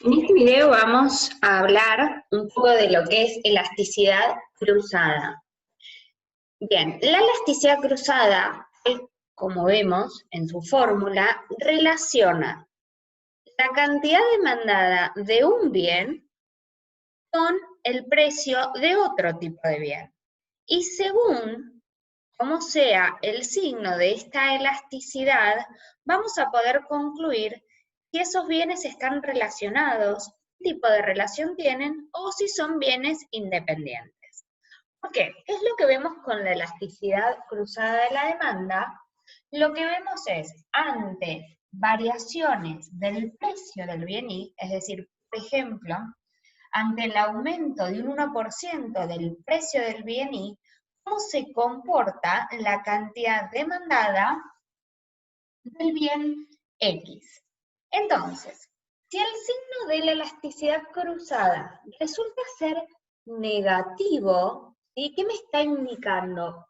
En este video vamos a hablar un poco de lo que es elasticidad cruzada. Bien, la elasticidad cruzada, como vemos en su fórmula, relaciona la cantidad demandada de un bien con el precio de otro tipo de bien. Y según como sea el signo de esta elasticidad, vamos a poder concluir si esos bienes están relacionados, qué tipo de relación tienen o si son bienes independientes. ¿Por qué? ¿Qué es lo que vemos con la elasticidad cruzada de la demanda? Lo que vemos es, ante variaciones del precio del bien Y, es decir, por ejemplo, ante el aumento de un 1% del precio del bien Y, cómo se comporta la cantidad demandada del bien X. Entonces, si el signo de la elasticidad cruzada resulta ser negativo, ¿sí? ¿Qué me está indicando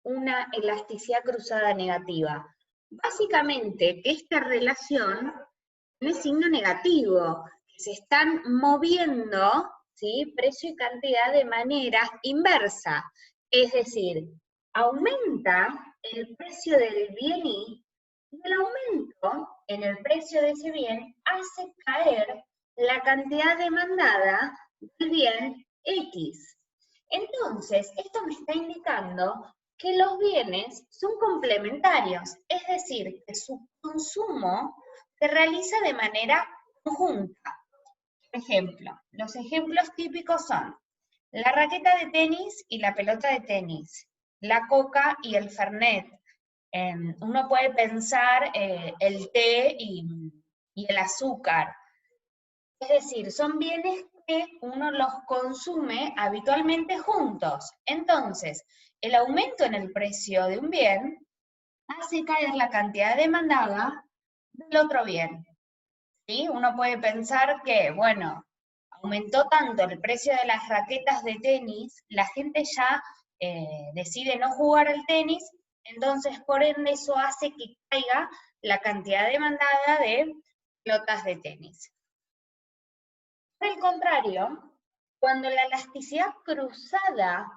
una elasticidad cruzada negativa? Básicamente que esta relación tiene signo negativo, que se están moviendo, ¿sí?, precio y cantidad de manera inversa. Es decir, aumenta el precio del bien Y el aumento en el precio de ese bien hace caer la cantidad demandada del bien X. Entonces, esto me está indicando que los bienes son complementarios, es decir, que su consumo se realiza de manera conjunta. Por ejemplo, los ejemplos típicos son la raqueta de tenis y la pelota de tenis, la coca y el fernet. Uno puede pensar el té y el azúcar. Es decir, son bienes que uno los consume habitualmente juntos. Entonces, el aumento en el precio de un bien hace caer la cantidad demandada del otro bien. ¿Sí? Uno puede pensar que, bueno, aumentó tanto el precio de las raquetas de tenis, la gente ya decide no jugar al tenis, entonces por ende eso hace que caiga la cantidad demandada de pelotas de tenis. Por el contrario, cuando la elasticidad cruzada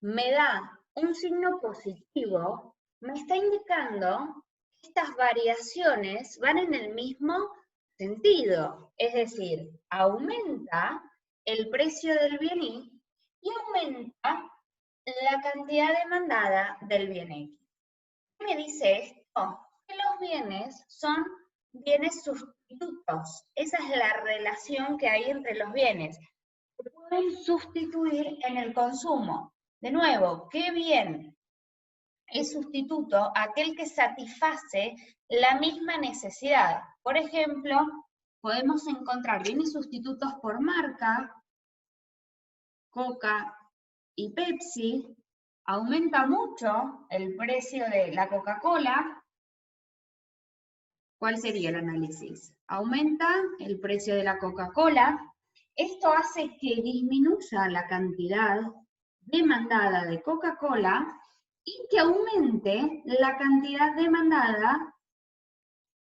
me da un signo positivo, me está indicando que estas variaciones van en el mismo sentido, es decir, aumenta el precio del bien y aumenta la cantidad demandada del bien X. ¿Qué me dice esto? Que los bienes son bienes sustitutos. Esa es la relación que hay entre los bienes. Se pueden sustituir en el consumo. De nuevo, ¿qué bien es sustituto? Aquel que satisface la misma necesidad. Por ejemplo, podemos encontrar bienes sustitutos por marca, Coca y Pepsi. Aumenta mucho el precio de la Coca-Cola. ¿Cuál sería el análisis? Aumenta el precio de la Coca-Cola. Esto hace que disminuya la cantidad demandada de Coca-Cola y que aumente la cantidad demandada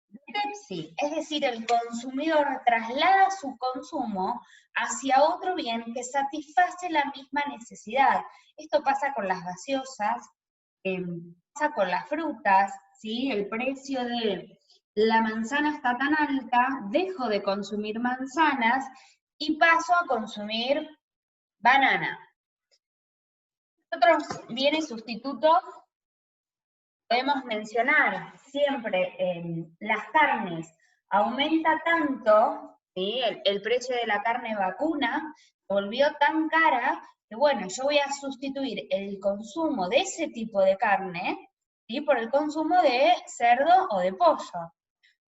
de Pepsi. Es decir, el consumidor traslada su consumo hacia otro bien que satisface la misma necesidad. Esto pasa con las gaseosas, pasa con las frutas, ¿sí? El precio de la manzana está tan alta, dejo de consumir manzanas y paso a consumir banana. Otros bienes sustitutos podemos mencionar siempre las carnes. Aumenta tanto, ¿sí?, el precio de la carne vacuna, volvió tan cara que bueno, yo voy a sustituir el consumo de ese tipo de carne, ¿sí?, por el consumo de cerdo o de pollo.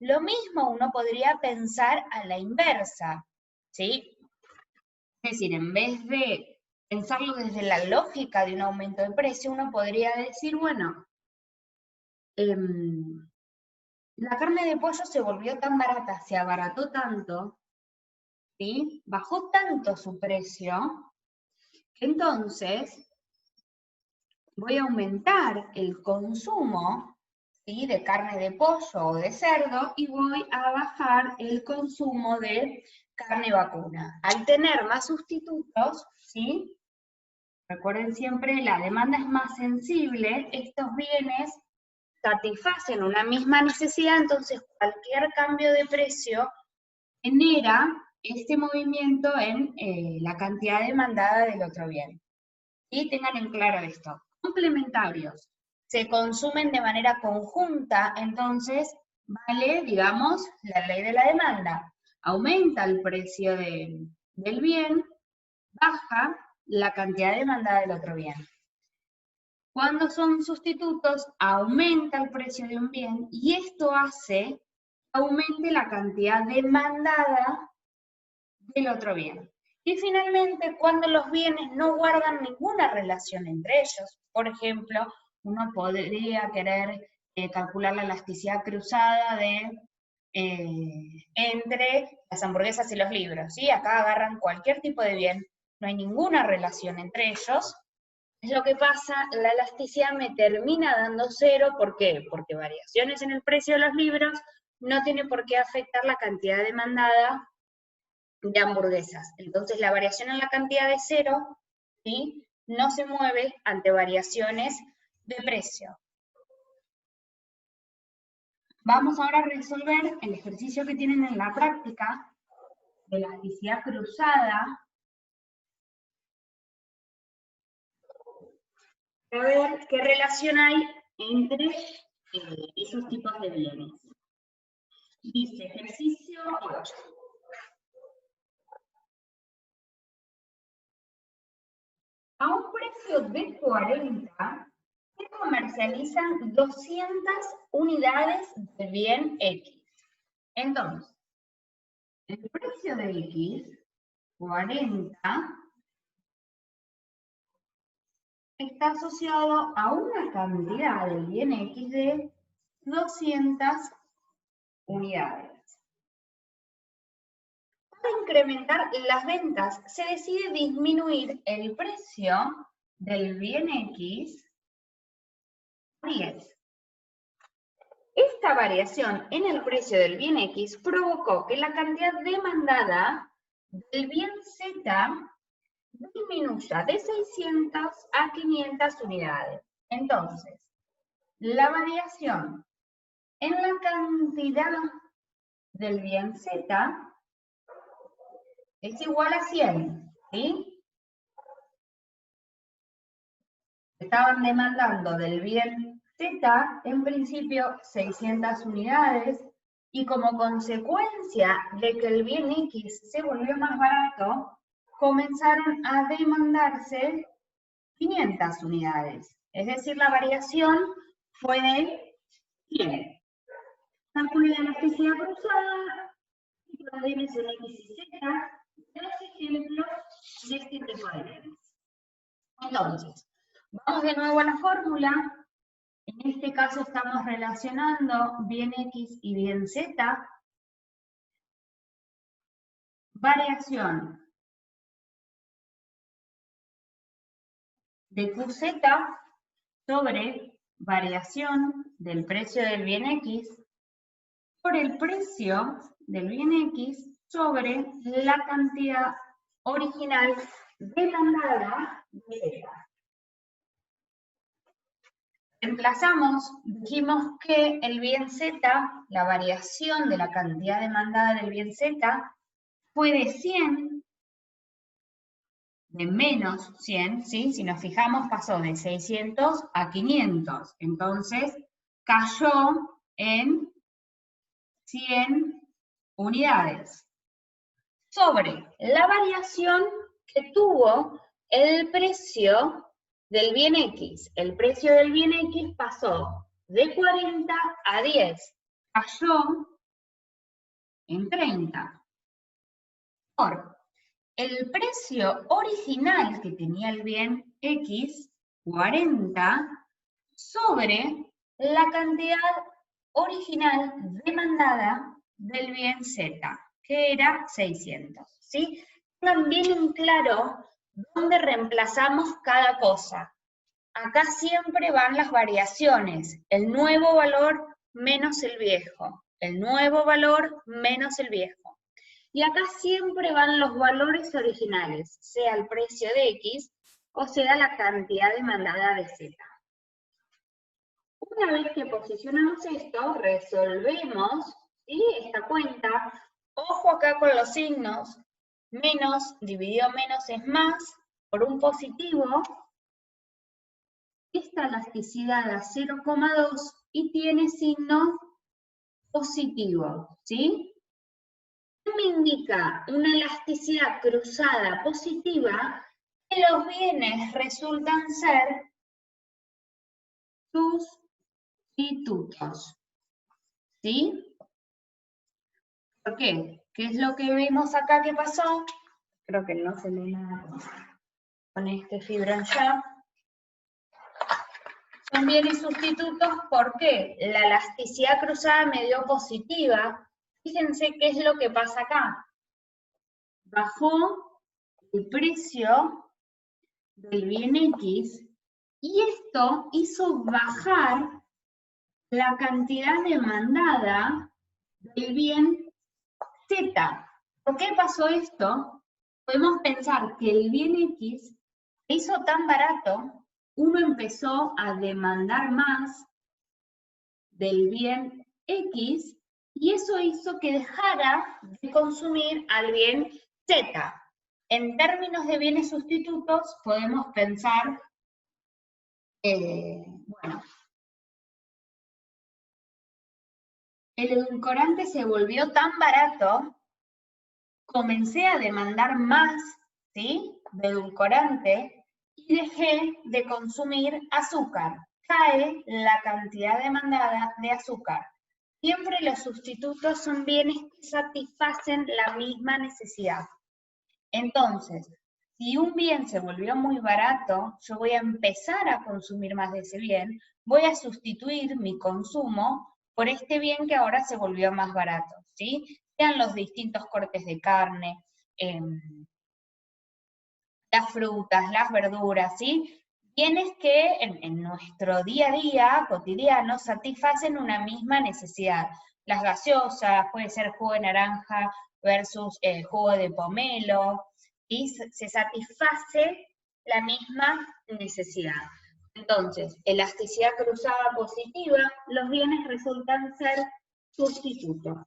Lo mismo uno podría pensar a la inversa, ¿sí? Es decir, en vez de pensarlo desde la lógica de un aumento de precio, uno podría decir, bueno, la carne de pollo se volvió tan barata, se abarató tanto, ¿sí?, bajó tanto su precio, que entonces voy a aumentar el consumo, ¿sí?, de carne de pollo o de cerdo, y voy a bajar el consumo de carne vacuna. Al tener más sustitutos, ¿sí?, recuerden siempre, la demanda es más sensible, estos bienes satisfacen una misma necesidad, entonces cualquier cambio de precio genera este movimiento en la cantidad demandada del otro bien. Y tengan en claro esto. Complementarios. Se consumen de manera conjunta, entonces vale, digamos, la ley de la demanda. Aumenta el precio del bien, baja la cantidad demandada del otro bien. Cuando son sustitutos, aumenta el precio de un bien y esto hace que aumente la cantidad demandada del otro bien. Y finalmente, cuando los bienes no guardan ninguna relación entre ellos, por ejemplo, uno podría querer calcular la elasticidad cruzada entre las hamburguesas y los libros, ¿sí? Acá agarran cualquier tipo de bien, no hay ninguna relación entre ellos. Es lo que pasa, la elasticidad me termina dando 0, ¿por qué? Porque variaciones en el precio de los libros no tiene por qué afectar la cantidad demandada de hamburguesas. Entonces la variación en la cantidad de 0, ¿sí?, no se mueve ante variaciones de precio. Vamos ahora a resolver el ejercicio que tienen en la práctica de elasticidad cruzada. A ver qué relación hay entre esos tipos de bienes. Dice ejercicio 8. A un precio de 40, se comercializan 200 unidades de bien X. Entonces, el precio de X, 40, está asociado a una cantidad del bien X de 200 unidades. Para incrementar las ventas, se decide disminuir el precio del bien X a 10. Esta variación en el precio del bien X provocó que la cantidad demandada del bien Z disminuya de 600 a 500 unidades. Entonces, la variación en la cantidad del bien Z es igual a 100, ¿sí? Estaban demandando del bien Z, en principio, 600 unidades, y como consecuencia de que el bien X se volvió más barato, comenzaron a demandarse 500 unidades. Es decir, la variación fue de 100. Calcule la elasticidad cruzada, y los bienes en X y Z, dos ejemplos de este tipo de bienes. Entonces, vamos de nuevo a la fórmula. En este caso estamos relacionando bien X y bien Z. Variación de QZ sobre variación del precio del bien X por el precio del bien X sobre la cantidad original demandada de Z. Reemplazamos, dijimos que el bien Z, la variación de la cantidad demandada del bien Z, fue de 100, de menos 100, ¿sí? Si nos fijamos, pasó de 600 a 500. Entonces, cayó en 100 unidades. Sobre la variación que tuvo el precio del bien X. El precio del bien X pasó de 40 a 10. Cayó en 30. Por el precio original que tenía el bien X, 40, sobre la cantidad original demandada del bien Z, que era 600. ¿Sí? También en claro dónde reemplazamos cada cosa. acá siempre van las variaciones, el nuevo valor menos el viejo, el nuevo valor menos el viejo. Y acá siempre van los valores originales, sea el precio de X o sea la cantidad demandada de Z. Una vez que posicionamos esto, resolvemos, ¿sí?, esta cuenta. Ojo acá con los signos, menos dividido menos es más, por un positivo, esta elasticidad a 0,2 y tiene signo positivo, ¿sí? ¿Qué me indica? Una elasticidad cruzada positiva, que los bienes resultan ser sustitutos, ¿sí? ¿Por qué? ¿Qué es lo que vimos acá que pasó? Creo que no se lee nada con este fibrón ya. Son bienes sustitutos porque la elasticidad cruzada me dio positiva. Fíjense qué es lo que pasa acá. Bajó el precio del bien X y esto hizo bajar la cantidad demandada del bien Z. ¿Por qué pasó esto? Podemos pensar que el bien X se hizo tan barato, uno empezó a demandar más del bien X, y eso hizo que dejara de consumir al bien Z. En términos de bienes sustitutos, podemos pensar, bueno, el edulcorante se volvió tan barato, comencé a demandar más, ¿sí?, de edulcorante, y dejé de consumir azúcar. Cae la cantidad demandada de azúcar. Siempre los sustitutos son bienes que satisfacen la misma necesidad. Entonces, si un bien se volvió muy barato, yo voy a empezar a consumir más de ese bien, voy a sustituir mi consumo por este bien que ahora se volvió más barato, ¿sí? Sean los distintos cortes de carne, las frutas, las verduras, ¿sí? Bienes que en nuestro día a día, cotidiano, satisfacen una misma necesidad. Las gaseosas, puede ser jugo de naranja versus jugo de pomelo, y se satisface la misma necesidad. Entonces, elasticidad cruzada positiva, los bienes resultan ser sustitutos.